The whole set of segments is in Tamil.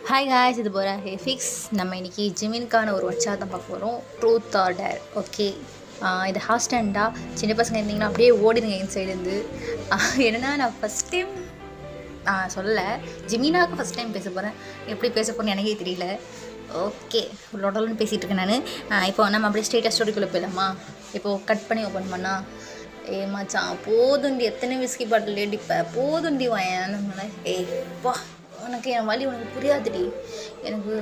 ஹாய் காய்ஸ், இது போகிற ஃபிக்ஸ். நம்ம இன்றைக்கி ஜிமினுக்கான ஒரு வச்சா தான் பார்க்க போகிறோம். Truth or dare. ஓகே, இது ஹாஸ்டண்டாக சின்ன பசங்க இருந்தீங்கன்னா அப்படியே ஓடிடுங்க என் சைடுலேருந்து. என்னென்னா நான் ஃபஸ்ட் டைம் நான் சொல்லலை, ஜிமினாவுக்கு ஃபஸ்ட் டைம் பேச போகிறேன். எப்படி பேச போகிறேன்னு எனக்கே தெரியல. ஓகே, லொடலுன்னு பேசிகிட்டு இருக்கேன் நான். இப்போ நம்ம அப்படியே ஸ்டேட்டஸ் ஸ்டோரிக்குள்ளே போயிடலாமா? இப்போது கட் பண்ணி ஓப்பன் பண்ணால் ஏமாச்சான் போதுண்டி, எத்தனை விஸ்கி பாட்டில் அடிப்ப போதுண்டி வாயன். ஏப்பா உனக்கு என் வழி உனக்கு புரியாதுடி, எனக்கு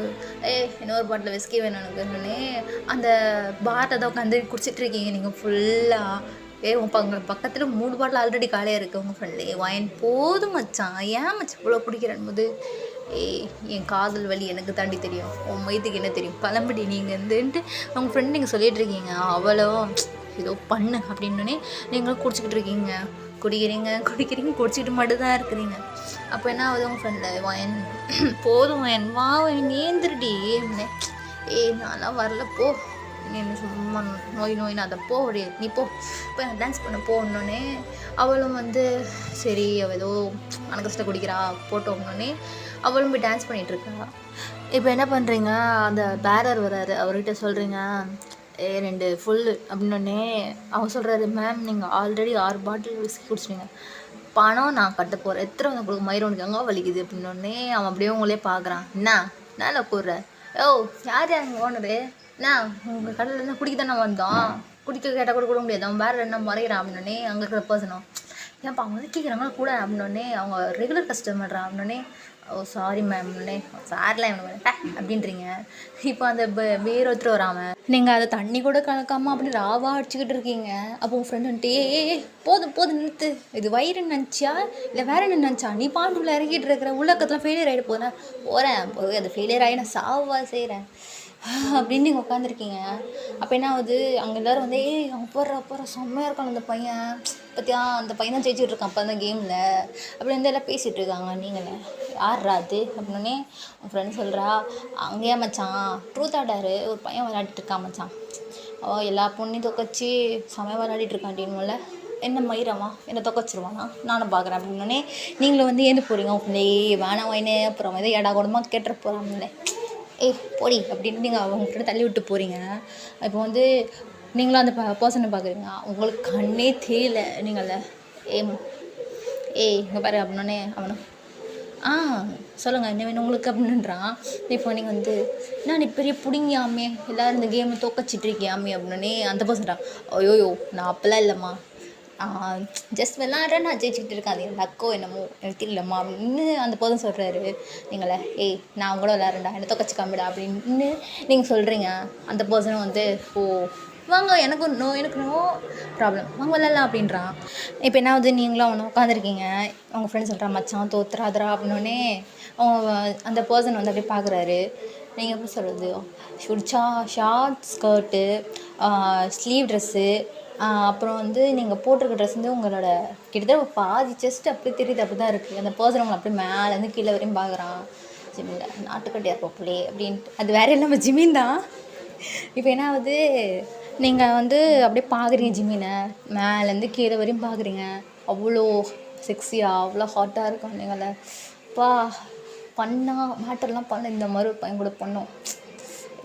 இன்னொரு பாட்டில் விஸ்கி வேணும் எனக்குன்னு அந்த பாட்டை தான் உட்காந்து குடிச்சிட்ருக்கீங்க நீங்கள் ஃபுல்லாக. உங்கள் பக்கத்தில் 3 பாட்டில் ஆல்ரெடி காலியாக இருக்குது உங்கள் ஃப்ரெண்ட்லே. வாயன் போதும் மச்சான், ஏன் மச்சான் இவ்வளோ பிடிக்கிறேன் போது. என் காதல் வலி எனக்கு தாண்டி தெரியும், உன் வயிற்றுக்கு என்ன தெரியும் பழம்படி நீங்கள் வந்துன்ட்டு உங்கள் ஃப்ரெண்டு நீங்கள் சொல்லிகிட்ருக்கீங்க. அவ்வளோ ஏதோ பண்ணு அப்படின்னே நீங்களும் குடிச்சிக்கிட்டு இருக்கீங்க, குடிக்கிறீங்க குடிச்சிக்கிட்டு மட்டும்தான் இருக்கிறீங்க. அப்போ என்ன ஆகுது, உங்கள் ஃப்ரெண்டு வாயன் போதும் வாயன் வா வாயன் ஏந்திரடி. நான்லாம் வரல போ, நீ சும்மா நோயின்னு அதை போ நீ போ இப்போ டான்ஸ் பண்ண போடணுன்னே அவளும் சரி அவள் ஏதோ மனக்கஷ்டம் குடிக்கிறா போட்டோம்னோடனே அவளும் போய் டான்ஸ் பண்ணிகிட்ருக்கா. இப்போ என்ன பண்ணுறீங்க, அந்த பேரர் வராரு, அவர்கிட்ட சொல்கிறீங்க 2 ஃபுல் அப்படின்னோடனே அவன் சொல்கிறாரு, மேம் நீங்கள் ஆல்ரெடி 6 பாட்டில் விஸ்கி குடிச்சிட்டீங்க, பணம் நான் கட்ட போகிறேன், எத்தனை வந்து கொடுக்க மயிரோனுக்கு எங்கே வலிக்குது அப்படின்னோடனே அவன் அப்படியே உங்களே பார்க்குறான். என்ன கூடுற யார் அங்கே ஓனரு, உங்கள் கடையில் இருந்தால் குடிக்க தானே வந்தோம், குடிக்க கேட்டால் கூட முடியாது, அவன் வேறு என்ன முறைகிறான் அப்படின்னோடனே அங்கே இருக்கிற பர்சனும் ஏன்ப்பா அவங்க கேட்குறாங்களா கூட அப்படின்னோடனே அவங்க ரெகுலர் கஸ்டமர்றான் அப்படின்னோடனே சாரி மேம்னே சார்லாம் இவனு அப்படின்றீங்க. இப்போ அந்த வேறு ஒருத்தர் வராமல் நீங்கள் அதை தண்ணி கூட கலக்காமல் அப்படி ராவாக அடிச்சுக்கிட்டு இருக்கீங்க. அப்போ உங்கள் ஃப்ரெண்டு வந்துட்டு போதும் நிறுத்து, இது வயிறு நினச்சியா இல்லை வேறு என்ன நினச்சா, நீ பாண்டுள்ள இறக்கிட்டு இருக்கிற உள்ளக்கத்தில் ஃபெயிலியர் ஆகிட்டு போகிறேன் போய் அது ஃபெயிலியர் ஆகி நான் சாவா செய்கிறேன் அப்படின்னு நீங்கள் உட்காந்துருக்கீங்க. அப்போ என்ன ஆகுது, அங்கே எல்லோரும் அவங்க போடுற செம்மையாக இருக்கான் அந்த பையன் பற்றியா, அந்த பையன் தான் ஜெயிச்சுட்டு இருக்கான் அப்போ அந்த கேமில் அப்படி எல்லாம் பேசிகிட்டு இருக்காங்க. நீங்களே யார்ரா அது அப்படின்னே உன் ஃப்ரெண்ட் சொல்கிறா, அங்கேயே மச்சான் ட்ரூத் ஆடாரு ஒரு பையன் விளையாடிட்டு இருக்கான் மச்சான், எல்லா பொண்ணையும் தொக்கச்சி செம்மையாக விளையாடிட்டு இருக்கான்டின்னுல என்ன மயிரமா என்னை தொக்கச்சிருவானா நானும் பார்க்குறேன் அப்படின்னே நீங்களும் ஏந்து போகிறீங்க. உங்களே வேணாம் வாயினே அப்புறம் ஏடா கூடமாக கேட்டுற போகிறாங்களே போடி அப்படின்னு நீங்கள் அவங்ககிட்ட தள்ளி விட்டு போகிறீங்க. இப்போ நீங்களும் அந்த பர்சனை பார்க்குறீங்க, உங்களுக்கு கண்ணே தெரியல நீங்கள இங்கே பாரு அப்படின்னே அவனும் சொல்லுங்கள் என்ன வேணும் உங்களுக்கு அப்படின்றான். இப்போ நீங்கள் நான் பெரிய பிடிங்கியாமே எல்லோரும் இந்த கேமை தோக்கச்சிட்ருக்கியாமே அப்படின்னே அந்த பர்சன்றான். ஐயோயோ நான் அப்போல்லாம் இல்லைம்மா, ஜஸ்ட் விளாட்றேன், நான் ஜெயிச்சுக்கிட்டு இருக்கேன், அது எனக்கு அக்கோ என்னமோ எனக்கு தெரியலம்மா அப்படின்னு அந்த போதும் சொல்கிறாரு. நீங்களே நான் கூட விளாட்றேன்டா என்னை தொக்கச்சிக்காமடா அப்படின்னு நீங்கள் சொல்கிறீங்க. அந்த பர்சனும் வாங்க எனக்கு நோ ப்ராப்ளம் வாங்க விளாட்லாம் அப்படின்றான். இப்போ என்ன ஆகுது, நீங்களும் அவனை உட்காந்துருக்கீங்க, உங்கள் ஃப்ரெண்ட் சொல்கிறான் மச்சான் தோத்துறாதரா அப்படின்னோடனே அந்த பர்சன் அப்படியே பார்க்குறாரு. நீங்கள் எப்படி சொல்கிறது, ஷார்ட் ஸ்கர்ட்டு ஸ்லீவ் ட்ரெஸ்ஸு அப்புறம் நீங்கள் போட்டிருக்க ட்ரெஸ் உங்களோட கிட்டத்தட்ட பாதி செஸ்ட் அப்படி தெரியுது, அப்படி தான் இருக்குது. அந்த பர்சன் உங்களை அப்படியே மேலேருந்து கீழே வரையும் பார்க்குறான். ஜிமினில் நாட்டுக்கட்டியாக இருப்போம்லே அப்படின்ட்டு, அது வேறு இல்லாமல் ஜிமின் தான். இப்போ என்ன ஆகுது, நீங்கள் அப்படியே பார்க்குறீங்க ஜிமினை மேலேருந்து கீழே வரையும் பார்க்குறீங்க, அவ்வளோ செக்ஸியாக அவ்வளோ ஹாட்டாக இருக்கும். நீங்கள மேட்டர்லாம் பண்ண இந்த மாதிரி ஒரு பையன் கூட பண்ணோம்,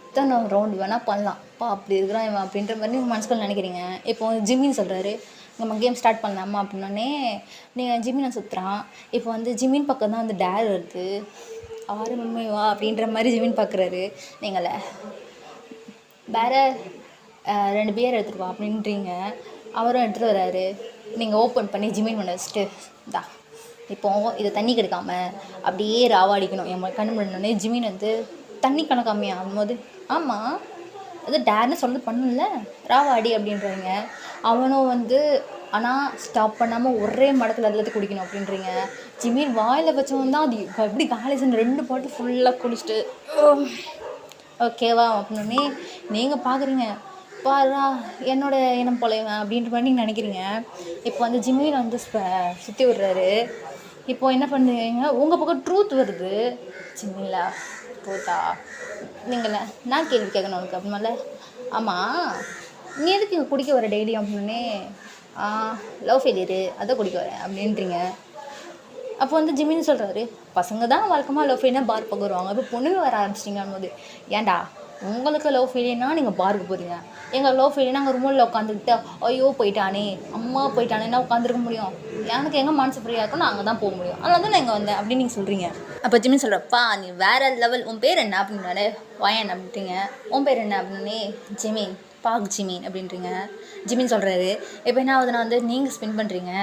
எத்தனை ரவுண்டு வேணால் பண்ணலாம் அப்படி இருக்கிறான் இவன் அப்படின்ற மாதிரி நீங்கள் மனசுக்குள்ள நினைக்கிறீங்க. இப்போ ஜிம்மின்னு சொல்கிறாரு, நம்ம கேம் ஸ்டார்ட் பண்ணலாமா அப்படின்னோடனே நீங்கள் ஜிம்மினை சுற்றுறான். இப்போ ஜிம்மின் பக்கம் தான் டேர் வருது, ஆறு வா அப்படின்ற மாதிரி ஜிம்மின் பார்க்குறாரு. நீங்களே வேறு 2 பியர் எடுத்துகிட்டு வா அப்படின்றீங்க, அவரும் எடுத்துகிட்டு வர்றாரு. நீங்கள் ஓப்பன் பண்ணி ஜிம்மின் பண்ண வச்சுட்டு இப்போது இதை தண்ணி கிடைக்காம அப்படியே ராவாடிக்கணும் என் கண்ணு பண்ணோடனே ஜிம்மின் தண்ணி கணக்காமையா ஆகும்போது ஆமாம் அது டேர்னு சொல்லிட்டு பண்ணல ராவாடி அப்படின்றீங்க. அவனும் ஆனால் ஸ்டாப் பண்ணாமல் ஒரே மடத்தில் எல்லாத்தையும் குடிக்கணும் அப்படின்றீங்க. ஜிமின் வாயில் வச்சவன் தான் அது எப்படி காலேஜ் 2 பாட்டு ஃபுல்லாக குடிச்சிட்டு ஓகேவா அப்படின்னே நீங்கள் பார்க்குறீங்க, பாரா என்னோட இனம் போலைவன் அப்படின்ற மாதிரி நீங்கள் நினைக்கிறீங்க. இப்போ ஜிமின் சுற்றி விடுறாரு. இப்போது என்ன பண்ணுறீங்க, உங்கள் பக்கம் ட்ரூத் வருது. ஜிமின்ல ட்ரூத்தா நீங்களே நான் கேள்வி கேட்கணும் உனக்கு அப்படின்னால ஆமாம் நீ எதுக்கு இங்கே குடிக்க வர டெய்லி அப்படின்னே லவ் ஃபெயிலியரு அதை குடிக்க வரேன் அப்படின்றீங்க. அப்போ வந்து ஜிமின்னு சொல்கிறாரு, பசங்க தான் வழக்கமாக லவ் ஃபெயிலியர்னா பார் பக்கம் வருவாங்க, இப்போ பொண்ணுங்க வர ஆரம்பிச்சிட்டிங்கன்னு போது, ஏன்டா உங்களுக்கு லவ் ஃபெயிலியர்னா நீங்கள் பாருக்கு போகிறீங்க, எங்கள் லவ் ஃபெயிலியர்னா அங்கே ரூமில் உட்காந்துக்கிட்டு ஐயோ போயிட்டானே அம்மா போயிட்டானேன்னா உட்காந்துருக்க முடியும், எனக்கு எங்கே மனசு ஃப்ரீயாக இருக்கும் நான் அங்கே தான் போக முடியும், அதனால தான் நான் இங்கே வந்தேன் அப்படின்னு நீங்கள் சொல்கிறீங்க. அப்போ ஜிமின் சொல்கிறப்பா நீ வேறு லெவல், உன் பேர் என்ன அப்படின்னாலே வாயன் அப்படின்றீங்க, உன் பேர் என்ன அப்படின்னே ஜிமின் பாக் ஜிமின் அப்படின்றீங்க. ஜிமின் சொல்கிறாரு, இப்போ என்ன ஆகுதுன்னா வந்து நீங்கள் ஸ்பெண்ட் பண்ணுறீங்க,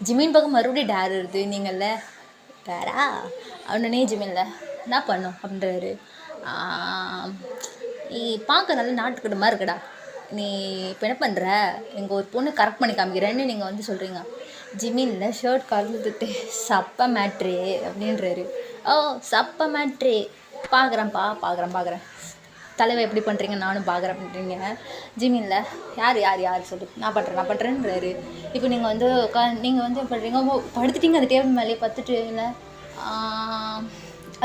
ஜிமின் பக்கம் மறுபடியும் டேர் வருது, நீங்கள்ல டேரா அப்படின்னே ஜிமின்ல என்ன பண்ணும் அப்படின்றாரு. நீ பார்க்க நல்ல நாட்டுக்கிட்ட மாதிரி இருக்கடா, நீ இப்போ என்ன பண்ணுற, எங்கள் ஒரு பொண்ணு கரெக்ட் பண்ணி காமிக்கிறேன்னு நீங்கள் வந்து சொல்கிறீங்க. ஜிமின்ல ஷர்ட் கலந்துட்டு சப்ப மேட்ரு அப்படின்றாரு. ஓ சப்ப மேட்ரு, பார்க்குறேன் தலைவை எப்படி பண்ணுறீங்க நானும் பார்க்குறேன் அப்படின்றீங்க. ஜிமின்ல யார் சொல்லு, நான் பண்ணுறேன்றாரு. இப்போ நீங்கள் வந்து நீங்கள் வந்து பண்ணுறீங்க, படுத்துட்டீங்க அந்த டேபிள் மேலேயே பார்த்துட்டு இல்லை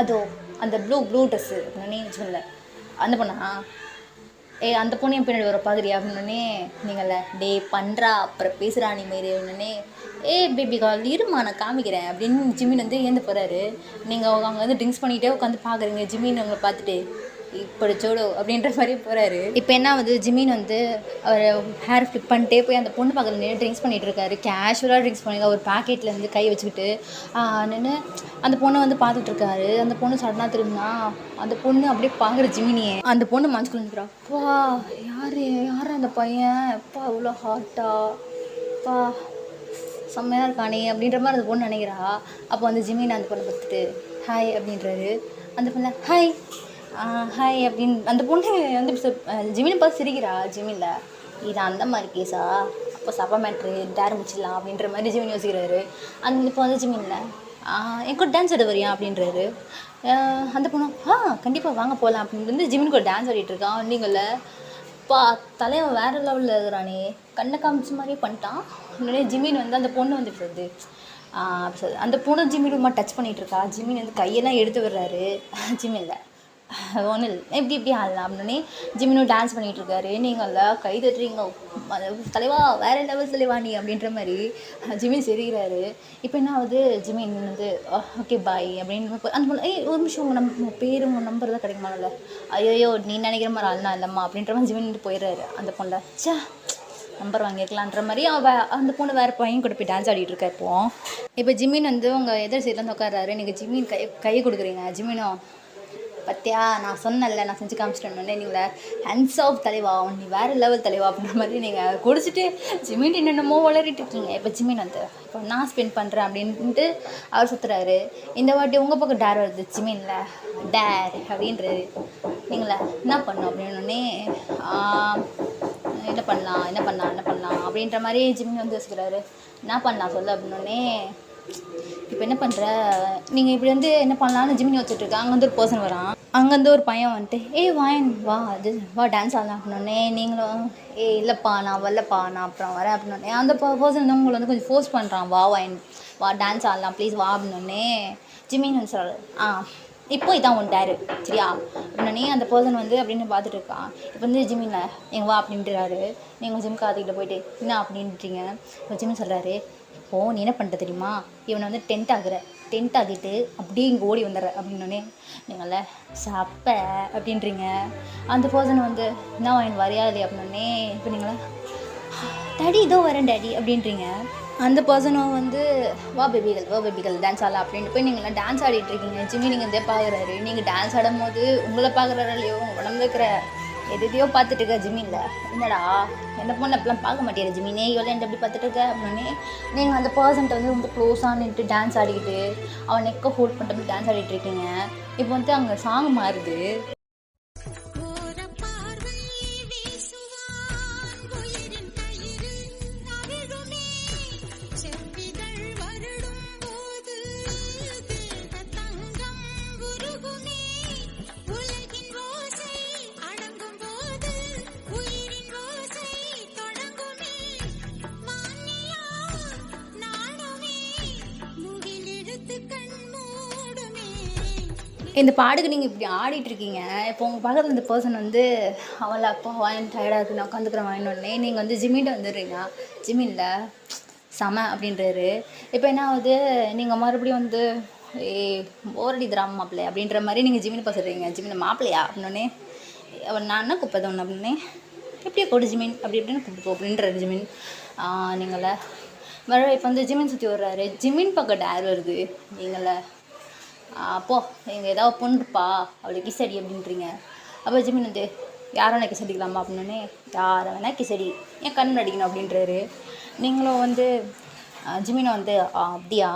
அதோ அந்த ப்ளூ ட்ரெஸ்ஸு அப்படின்னு சொல்லல, அந்த பொண்ணா அந்த பொண்ணு என் பின்னாடி வர பார்க்குறியா அப்படின்னே நீங்கள டே பண்ணுறா அப்புறம் பேசுகிறா நீ மாரி அப்படின்னே பேபி கால் இருமா நான் காமிக்கிறேன் அப்படின்னு ஜிமின் வந்து ஏந்து போகிறாரு. நீங்கள் அங்கே வந்து ட்ரிங்க்ஸ் பண்ணிகிட்டே உட்காந்து பார்க்குறீங்க, ஜிமின் உங்களை பார்த்துட்டு இப்படி சோடு அப்படின்ற மாதிரி போகிறாரு. இப்போ என்ன வந்து ஜிமின் வந்து அவர் ஹேர் ஃப்ளிப் பண்ணிட்டே போய் அந்த பொண்ணு பக்கத்தில் நின்று ட்ரிங்க்ஸ் பண்ணிகிட்டு இருக்காரு. கேஷுவலாக ட்ரிங்க்ஸ் பண்ணி ஒரு பேக்கெட்டில் இருந்து கை வச்சுக்கிட்டு நின்று அந்த பொண்ணை வந்து பார்த்துட்ருக்காரு. அந்த பொண்ணு சடனாக திரும்பினா அந்த பொண்ணு அப்படியே பார்க்குற ஜிமினியே. அந்த பொண்ணு மனசுக்குள்ள நிற்கிறா, அப்பா யார் அந்த பையன், அப்பா இவ்வளோ ஹார்ட்டா, அப்பா செம்மையாக இருக்கானே அப்படின்ற மாதிரி அந்த பொண்ணு நினைக்கிறா. அப்போ வந்து ஜிமின் அந்த பொண்ணை பார்த்துட்டு ஹாய் அப்படின்றாரு. அந்த பொண்ணை ஹாய் அப்படின்னு அந்த பொண்ணு வந்து ஜிமினை பார்த்து சிரிக்கிறா. ஜிமின்ல இது அந்த மாதிரி கேஸா, அப்போ சப்பா மேட்ரு டேர் முடிச்சிடலாம் அப்படின்ற மாதிரி ஜிமின் யோசிக்கிறாரு. இப்போ வந்து ஜிமின்ல என் கூட டான்ஸ் ஆட வரியா அப்படின்றாரு. அந்த பொண்ணு கண்டிப்பாக வாங்க போகலாம் அப்படின்னு வந்து ஜிமின் கூட டான்ஸ் ஆடிட்டு இருக்கான். நீங்கள தலைவன் வேறு லெவலில் இருக்கிறானே, கண்ணை காமிச்ச மாதிரியே பண்ணிட்டான். உடனே ஜிமின் வந்து அந்த பொண்ணு வந்து சொல்லுது அந்த பொண்ணு ஜிமின் ரொம்ப டச் பண்ணிகிட்டு இருக்கா. ஜிமின் வந்து கையெல்லாம் எடுத்து விடுறாரு. ஜிமின்ல ஒன்றும் இல்லை எப்படி ஆடலாம் அப்படின்னே ஜிமினும் டான்ஸ் பண்ணிகிட்ருக்காரு. நீங்கள் கை தட்டுறீங்க, தலைவா வேறு லெவல் தலைவா நீ அப்படின்ற மாதிரி ஜிமின் சிரிக்கிறாரு. இப்போ என்ன ஆகுது, ஜிமின் வந்து ஓகே பாய் அப்படின்னு அந்த ஒரு நிமிஷம் உங்கள் பேர் உங்கள் நம்பர் தான் கிடைக்குமால, ஐயோ நீ நினைக்கிற மாதிரி ஆள்னா இல்லைம்மா அப்படின்ற மாதிரி ஜிமின் வந்து போயிடுறாரு. அந்த பொண்ணை நம்பர் வாங்கிக்கலான்ற மாதிரி அந்த பொண்ணு வேறு பையன் கூட போய் டான்ஸ் ஆடிட்டு இருக்கா. இப்போ ஜிமின் வந்து உங்கள் எதிர் சைடில் வந்து உட்காராரு. நீங்கள் ஜிமின் கை கொடுக்குறீங்க. ஜிமினும் பத்தியா நான் சொன்னல நான் செஞ்சு காமிச்சிட்டேன்னே நீங்கள ஹேண்ட்ஸ் ஆஃப் தலைவா நீ வேறு லெவல் தலைவா அப்படின்ற மாதிரி நீங்கள் குடிச்சிட்டு ஜிமின் என்னென்னமோ வளரிட்டு இருக்கீங்க. இப்போ ஜிமின் வந்து இப்போ நான் ஸ்பெண்ட் பண்ணுறேன் அப்படின்ட்டு அவர் சுற்றுறாரு. இந்த வாட்டி உங்கள் பக்கம் டேர் வருது, ஜிமின்ல டேர் அப்படின்றாரு. நீங்கள என்ன பண்ணும் அப்படின்னே என்ன பண்ணலாம் அப்படின்ற மாதிரி ஜிமின் வந்து யோசிக்கிறாரு. என்ன பண்ணலாம் சொல்ல அப்படின்னே இப்போ என்ன பண்ணுற நீங்கள் இப்படி வந்து என்ன பண்ணலான்னு ஜிமின் வச்சுட்ருக்கேன். அங்கே வந்து ஒரு பர்சன் வரான். அங்கேருந்து ஒரு பையன் வந்துட்டு வாயன் வா டான்ஸ் ஆடலாம் அப்படின்னே நீங்களும் இல்லைப்பா நான் வரலப்பா நான் அப்புறம் வரேன் அப்படின்னே அந்த பர்சன் வந்து உங்களை வந்து கொஞ்சம் ஃபோர்ஸ் பண்ணுறான். வாயன் வா டான்ஸ் ஆடலாம் ப்ளீஸ் வா அப்படின்னே ஜிமின் வந்து சொல்கிறாரு இப்போ இதான் உன் டேரு சரியா அப்படின்னே அந்த பர்சன் வந்து அப்படின்னு பார்த்துட்டு இருக்கான். இப்போ வந்து ஜிமினில் எங்கள் வா அப்படின்ட்டுறாரு. நீங்கள் ஜிம் காத்துக்கிட்ட போயிட்டு என்ன அப்படின்ட்டீங்க. இப்போ ஜிமின் சொல்கிறாரு, இப்போது நீ என்ன பண்ணுற தெரியுமா, இவனை வந்து டென்ட் ஆகிட்டு அப்படியே இங்கே ஓடி வந்துடுற அப்படின்னோடனே நீங்கள சப்ப அப்படின்றீங்க. அந்த பர்சன் வந்து என்ன வாயின் வரையாது அப்படின்னே இப்போ நீங்கள டேடி இதோ வரேன் டேடி அப்படின்றீங்க. அந்த பர்சனும் வந்து வா பேபிகள் டான்ஸ் ஆடலாம் அப்படின்ட்டு போய் நீங்களாம் டான்ஸ் ஆடிட்டுருக்கீங்க. ஜிம்மி நீங்கள் இதே பார்க்குறாரு. நீங்கள் டான்ஸ் ஆடும் போது உங்களை பார்க்குறாரு இல்லையோ உங்கள் உடம்பு இருக்கிற எதையோ பார்த்துட்டு இருக்க. ஜிம்மியில் என்னடா எந்த பொண்ணு அப்படிலாம் பார்க்க மாட்டேன் ஜிம்மினே இவ்வளோ எப்படி பார்த்துட்டு இருக்க அப்படின்னே நீங்கள் அந்த பர்சன்ட்டை வந்து ரொம்ப க்ளோஸாக நின்று டான்ஸ் ஆடிக்கிட்டு அவன் நெக்கை ஹோல்ட் பண்ணிட்டு டான்ஸ் ஆடிட்டு இருக்கீங்க. இப்போ வந்து அங்கே சாங் மாறுது. இந்த பாட்டுக்கு நீங்கள் இப்படி ஆடிட்டுருக்கீங்க. இப்போ உங்கள் பக்கத்தில் இந்த பர்சன் வந்து அவளை அப்பா வாயின் டயர்டாக இருக்குது நான் உட்காந்துக்கிறேன் வாங்கினோடனே நீங்கள் வந்து ஜிம்மிட்ட வந்துடுறீங்க. ஜிம்மியில் செம அப்படின்றாரு. இப்போ என்ன ஆகுது, நீங்கள் மறுபடியும் வந்து போர் அடிக்கிறான் மாப்பிள்ளை அப்படின்ற மாதிரி நீங்கள் ஜிமினை பார்த்துடுறீங்க. ஜிமினை மாப்பிள்ளையா அப்படின்னே அவன் நான் என்ன கூப்பிட்டது ஒன்று அப்படின்னே எப்படியே கூடு ஜிமின் அப்படி இப்படின்னு கூப்பிட்டு அப்படின்றாரு ஜிமின். நீங்கள மறுபடியும் இப்போ வந்து ஜிமின் சுற்றி வர்றாரு. ஜிமின் பக்கம் டேர் வருது. நீங்கள அப்போ நீங்கள் ஏதாவது பொண்ணுப்பா அவளை கிசடி அப்படின்றீங்க. அப்போ ஜிமின் வந்து யாரை வேணா கிசடிக்கலாமா அப்படின்னே யாரை வேணா கிசடி ஏன் கண் அடிக்கணும் அப்படின்றாரு. நீங்களும் வந்து ஜிமினை வந்து அப்படியா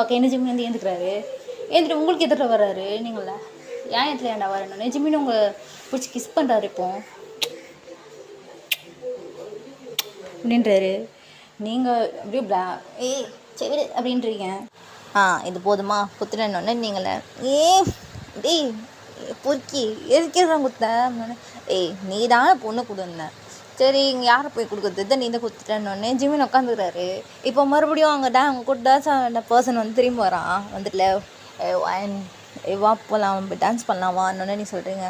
ஓகே என்ன ஜிமின் வந்து ஏந்துக்கிறாரு. ஏந்துட்டு உங்களுக்கு எதிர்த்து வர்றாரு. நீங்கள ஏன் இடத்துல ஏன்டா வரணுன்னே ஜிமின் உங்களை பிடிச்சி கிஸ் பண்ணுறாரு இப்போ அப்படின்றாரு. நீங்கள் அப்படியே ஏய் சரி அப்படின்றீங்க. இது போதுமா குத்துறேன்னொன்னே நீங்களே டேய் பொறுக்கி எதுக்கேதான் குத்தேன். நீ தானே பொண்ணு கொடுந்தேன். சரி இங்கே யாரை போய் கொடுக்குறது தான் நீ தான் குத்துட்டேன்னொன்னே ஜிமின் உட்காந்துக்கிறாரு. இப்போ மறுபடியும் அவங்க கூட டான்ஸ் ஆன பர்சன் வந்து திரும்பி வரான். வந்துட்டுல வா போகலாம் டான்ஸ் பண்ணலாம் வான்னொன்னே நீ சொல்கிறீங்க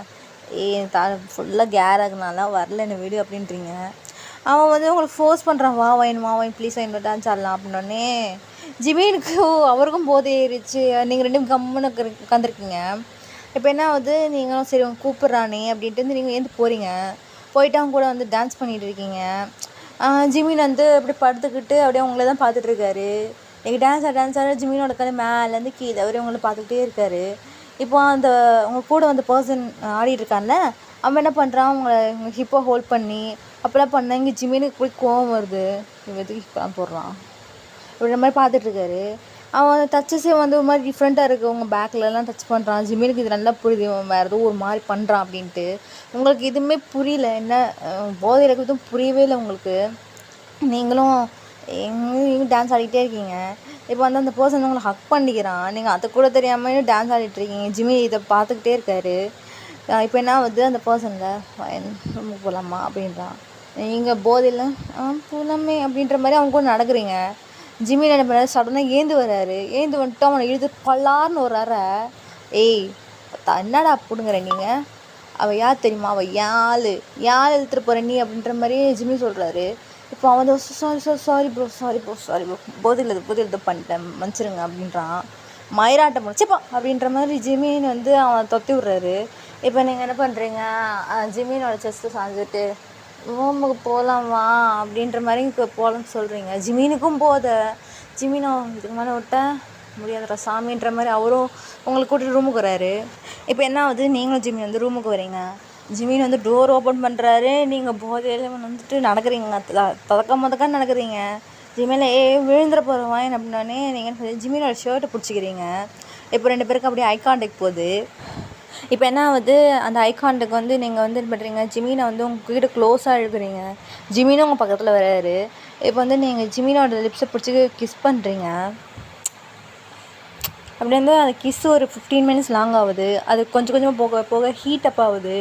ஃபுல்லாக கேராகனால வரல என்ன வீடு அப்படின்றீங்க. அவன் வந்து உங்களுக்கு ஃபோர்ஸ் பண்ணுறான் வா வாயின் ப்ளீஸ் வாயின் டான்ஸ் ஆடலாம் அப்படின்னோடனே ஜிமினுக்கு அவருக்கும் போதை ஏறிச்சு. நீங்கள் ரெண்டும் கம்முன்னு உட்காந்துருக்கீங்க. இப்போ என்ன ஆகுது, நீங்களும் சரி அவங்க கூப்பிட்றானே அப்படின்ட்டு நீங்கள் ஏந்து போகிறீங்க. போயிட்டு அவங்க கூட வந்து டான்ஸ் பண்ணிகிட்டு இருக்கீங்க. ஜிமின் வந்து அப்படி படுத்துக்கிட்டு அப்படியே உங்களை தான் பார்த்துட்ருக்காரு. நீங்கள் டான்ஸ் ஆட ஜிமினோட கதை மேலேருந்து கீழே அவரே உங்களை பார்த்துக்கிட்டே இருக்காரு. இப்போ அந்த உங்கள் கூட வந்து பர்சன் ஆடிட்டுருக்கான்ல அவன் என்ன பண்ணுறான், உங்களை ஹிப்பை ஹோல்ட் பண்ணி அப்போல்லாம் பண்ண இங்கே ஜிமினுக்கு போய் கோவம் வருது. இவன் எதுக்கு ஹிப்பெல்லாம் போடுறான் அப்படின்ற மாதிரி பார்த்துட்ருக்காரு. அவன் டச்சஸே வந்து ஒரு மாதிரி டிஃப்ரெண்ட்டாக இருக்குது. உங்கள் பேக்கிலலாம் டச் பண்ணுறான். ஜிமினுக்கு இது நல்லா புரியுது வேறு ஏதோ ஒரு மாதிரி பண்ணுறான் அப்படின்ட்டு. உங்களுக்கு எதுவுமே புரியல, என்ன போதையில் இருக்கிறதும் புரியவே இல்லை உங்களுக்கு. நீங்களும் எங்கேயும் டான்ஸ் ஆடிக்கிட்டே இருக்கீங்க. இப்போ வந்து அந்த பர்சன் உங்களை ஹக் பண்ணிக்கிறான். நீங்கள் அதை கூட தெரியாமல் டான்ஸ் ஆடிட்டுருக்கீங்க. ஜிமி இதை பார்த்துக்கிட்டே இருக்காரு. இப்போ என்ன ஆகுது, அந்த பர்சனில் ரொம்ப போகலாமா அப்படின்றான். நீங்கள் போதையில் போகலாமே அப்படின்ற மாதிரி அவங்க கூட நடக்கிறீங்க. ஜிமி என்ன பண்ணாரு, சடனாக ஏந்து வர்றாரு. ஏந்து வந்துட்டு அவனை இழுத்து பல்லார்னு ஒரு அற. என்னடா பிடுங்குற நீங்கள், அவள் யார் தெரியுமா, அவள் யாழ் எழுத்துட்டு போகிற நீ அப்படின்ற மாதிரி ஜிம்மி சொல்கிறாரு. இப்போ அவன் வந்து சாரி ப்ரோ போதையில் இது பண்ணிட்டேன் மன்னிச்சிருங்க அப்படின்றான். மயிராட்டம் முடிச்சுப்பா அப்படின்ற மாதிரி ஜிமின்னு வந்து அவன் தொத்தி விட்றாரு. இப்போ நீங்கள் என்ன பண்ணுறீங்க, ஜிமினோட செஸ்ட்டு சாஞ்சிட்டு ரூமுக்கு போகலாமா அப்படின்ற மாதிரி போகலான்னு சொல்கிறீங்க. ஜிமினுக்கும் ஜிமினும் இதுக்கு மேலே விட்ட முடியாதுடா சாமின்ற மாதிரி அவரும் உங்களுக்கு கூட்டிகிட்டு ரூமுக்கு வராரு. இப்போ என்ன ஆகுது, நீங்களும் ஜிமி வந்து ரூமுக்கு வரீங்க. ஜிமின் வந்து டோர் ஓப்பன் பண்ணுறாரு. நீங்கள் போதையில் வந்துட்டு நடக்கிறீங்க, ததக்கம் நடக்கிறீங்க. ஜிமியில் விழுந்துட போகிறவான் அப்படின்னே நீங்கள் ஜிமினோட ஷர்ட்டை பிடிச்சிக்கிறீங்க. இப்போ 2 பேருக்கு அப்படியே ஐ கான்டாக்ட் போகுது. இப்போ என்ன ஆகுது, அந்த ஐ கான்டாக்ட் வந்து நீங்கள் வந்து என்ன பண்ணுறீங்க, ஜிமினை வந்து உங்ககிட்ட க்ளோஸாக இழுக்கிறீங்க. ஜிமினும் உங்கள் பக்கத்தில் வராரு. இப்போ வந்து நீங்கள் ஜிமினோட லிப்ஸை பிடிச்சி கிஸ் பண்ணுறீங்க. அப்படி வந்து அந்த கிஸ் ஒரு 15 மினிட்ஸ் லாங் ஆகுது. அது கொஞ்சம் கொஞ்சமாக போக போக ஹீட் அப் ஆகுது.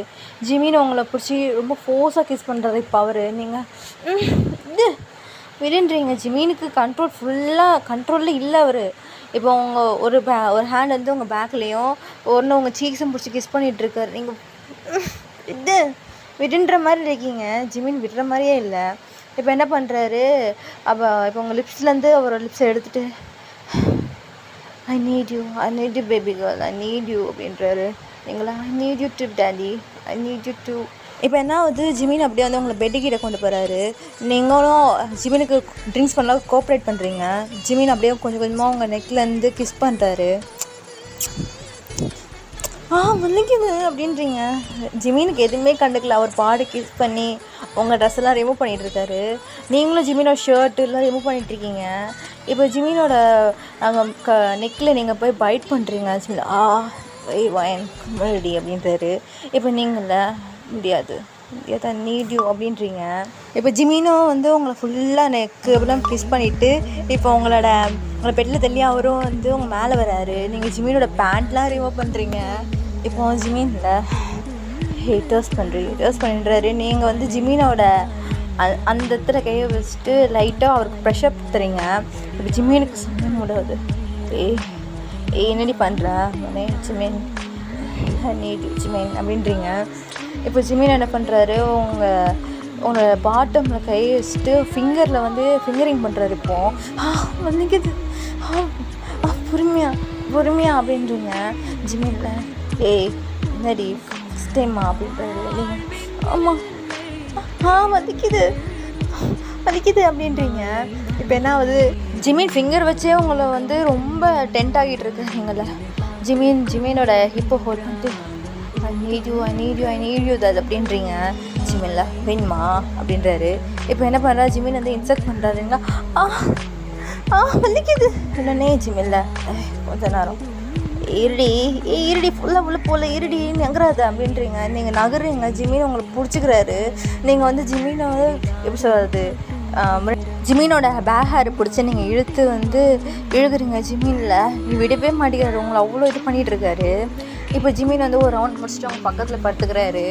ஜிமின் உங்களை பிடிச்சி ரொம்ப ஃபோர்ஸாக கிஸ் பண்ணுறது. இப்போ அவர் நீங்கள் இது விடுன்றீங்க. ஜிமினுக்கு ஃபுல்லாக கண்ட்ரோலில் இல்லை அவர். இப்போ உங்கள் ஒரு ஹேண்ட் வந்து உங்கள் பேக்லேயும் ஒன்று உங்கள் சீக்ஸும் பிடிச்சி கிஸ் பண்ணிகிட்ருக்காரு. நீங்கள் இது விடுன்ற மாதிரி இருக்கீங்க. ஜிமின் விடுற மாதிரியே இல்லை. இப்போ என்ன பண்ணுறாரு, இப்போ உங்கள் லிப்ஸ்லேருந்து அவரோட லிப்ஸை எடுத்துகிட்டு I need you baby girl, I need you அப்படின்றாரு. நீங்களா I need you to daddy, I need you to. இப்போ என்ன ஆகுது, ஜிமின் அப்படியே வந்து உங்களை பெட்டுக்கிட்ட கொண்டு போகிறாரு. நீங்களும் ஜிமினுக்கு ட்ரிங்க்ஸ் பண்ணலாம் கோஆப்ரேட் பண்ணுறீங்க. ஜிமின் அப்படியே கொஞ்சம் கொஞ்சமாக உங்கள் நெக்லேருந்து கிஸ் பண்ணுறாரு. வலிக்குது அப்படின்றீங்க. ஜிமினுக்கு எதுவுமே கண்டுக்கல. அவர் பாடி கிஸ் பண்ணி உங்கள் ட்ரெஸ்ஸெல்லாம் ரிமூவ் பண்ணிகிட்ருக்காரு. நீங்களும் ஜிமினோட ஷர்ட்டுலாம் ரிமூவ் பண்ணிகிட்ருக்கீங்க. இப்போ ஜிமினோட நெக்கில் நீங்கள் போய் பைட் பண்ணுறீங்க. ஜிமின் ரெடி அப்படின்றாரு. இப்போ நீங்கள முடியாது நீட் யூ அப்படின்றீங்க. இப்போ ஜிமினும் வந்து உங்களை ஃபுல்லாக நெக்கு அப்படிலாம் கிஸ் பண்ணிவிட்டு இப்போ உங்களை பெட்டில் தள்ளி அவரும் வந்து உங்கள் மேலே வராரு. நீங்கள் ஜிமினோட பேண்ட்லாம் ரிமூவ் பண்ணுறீங்க. இப்போ ஜிமினில் ஹேட்டர்ஸ் பண்ணுறாரு. நீங்கள் வந்து ஜிமினோட அந்த இடத்துல கையை வச்சுட்டு லைட்டாக அவருக்கு ப்ரெஷர் தரீங்க. இப்போ ஜிமினுக்கு சொல்ல முடியாது. என்னடி பண்ணுற ஜிமின் நீட் ஜிமின் அப்படின்றீங்க. இப்போ ஜிமின் என்ன பண்ணுறாரு, உங்களோட பாட்டமில் கை வச்சுட்டு ஃபிங்கரில் வந்து ஃபிங்கரிங் பண்ணுறாரு. இப்போது வலிக்குது, பொறுமையா அப்படின்றீங்க. ஜிமின்ல ஏய் என்னடி ஃபஸ்ட் டைமா அப்படின்றாரு. ஆமாம் வலிக்குது அப்படின்றீங்க. இப்போ என்ன ஆகுது, ஜிமின் ஃபிங்கர் வச்சே உங்களை வந்து ரொம்ப டென்ட் ஆகிட்டு இருக்கு. எங்களை ஜிமினோட ஹிப்போ ஹோல்ட் பண்ணிட்டு ஐ நீட் யூ அது அப்படின்றீங்க. ஜிமின்ல வேணுமா அப்படின்றாரு. இப்போ என்ன பண்ணுறா, ஜிமின் வந்து இன்செக்ட் பண்ணுறாருங்களா. வலிக்குது உடனே ஜிமின்ல கொஞ்ச நேரம் இருடி ஃபுல்லாக உள்ள போல இருடி நகராது அப்படின்றீங்க. நீங்கள் நகருங்க. ஜிமின் உங்களை பிடிச்சிக்கிறாரு. நீங்கள் வந்து ஜிமினை வந்து எப்படி சொல்கிறது, ஜிமினோட பேக் ஹேர் பிடிச்சி நீங்கள் இழுக்குறீங்க. ஜிமினில் நீ விடவே மாட்டேங்கிறாரு. உங்களை அவ்வளோ இது பண்ணிகிட்ருக்காரு. இப்போ ஜிமின் வந்து ஒரு ரவுண்ட் முடிச்சுட்டு அவங்க பக்கத்தில் படுத்துக்கிறாரு.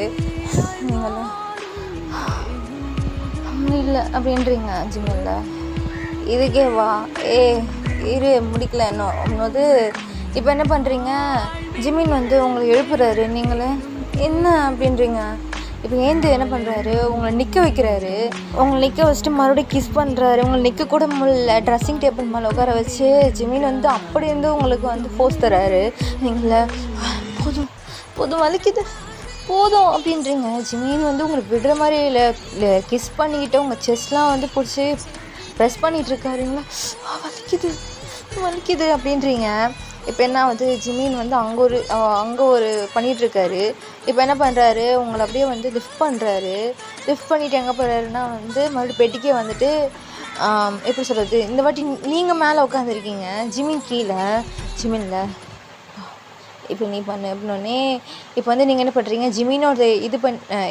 நீங்களாம் இல்லை அப்படின்றீங்க. ஜிமின்ல இதுக்கே வா இரு முடிக்கல இன்னும் இப்போ என்ன பண்ணுறீங்க, ஜிமின் வந்து உங்களை எழுப்புறாரு. நீங்களே என்ன அப்படின்றீங்க. இப்போ ஏந்து என்ன பண்ணுறாரு, உங்களை நிற்க வைக்கிறாரு. உங்களை நிற்க வச்சுட்டு மறுபடியும் கிஸ் பண்ணுறாரு. உங்களை நிற்க கூட முடியல, ட்ரெஸ்ஸிங் டேபிள் மேலே உட்கார வச்சு ஜிமின் வந்து அப்படி வந்து உங்களுக்கு வந்து ஃபோர்ஸ் தராரு. நீங்கள போதும் வலிக்குது போதும் அப்படின்றீங்க. ஜிமின் வந்து உங்களுக்கு விடுற மாதிரி இல்லை, கிஸ் பண்ணிக்கிட்டு உங்கள் செஸ்ட்லாம் வந்து பிடிச்சி ப்ரெஸ் பண்ணிகிட்ருக்காருங்களா. வலிக்குது அப்படின்றீங்க. இப்போ என்ன ஆகுது, ஜிமின் வந்து அங்கே ஒரு பண்ணிகிட்ருக்காரு. இப்போ என்ன பண்ணுறாரு, உங்களை அப்படியே வந்து லிஃப்ட் பண்ணுறாரு. லிஃப்ட் பண்ணிவிட்டு எங்கே போகிறாருன்னா வந்து மறுபடியும் பெட்டிக்கே வந்துட்டு எப்படி சொல்கிறது, இந்த வாட்டி நீங்கள் மேலே உட்காந்துருக்கீங்க, ஜிமின் கீழே. ஜிமின்ல இப்போ நீ பண்ணு அப்படின்னே இப்போ வந்து நீங்கள் என்ன பண்ணுறீங்க, ஜிமினோட இது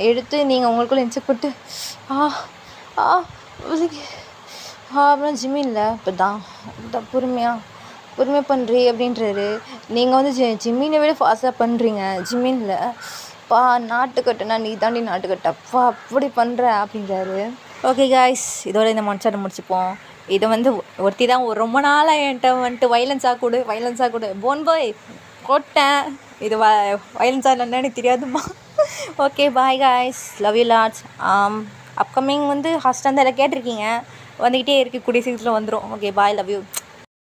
எடுத்து நீங்கள் உங்களுக்குள்ளே இன்செக்ட் போட்டு அப்புறம் ஜிமின்ல இப்போ தான் பொறுமையாக பண்ணுறீ அப்படின்றாரு. நீங்கள் வந்து ஜிமினை விட ஃபாஸ்ட்டாக பண்ணுறீங்க. ஜிமின்ல நாட்டுக்கட்டுனா நீ தாண்டி நாட்டுக்கட்டப்பா அப்படி பண்ணுற அப்படின்றாரு. ஓகே காய்ஸ், இதோட இந்த மொன்சாட்டை முடிச்சுப்போம். இதை வந்து ஒருத்தி தான் ரொம்ப நாளாக என்கிட்ட வந்துட்டு வைலன்ஸாக கொடு போன் பாய் போட்டேன். இது வைலன்ஸாக என்னன்னு எனக்கு தெரியாதுமா. Okay bye guys, love you lots. Upcoming வந்து ஹாஸ்டல் தான் எல்லாம் கேட்டிருக்கீங்க, வந்துக்கிட்டே இருக்குது, கூடிய சீக்கிரத்தில் வந்துடும். Okay bye, love you.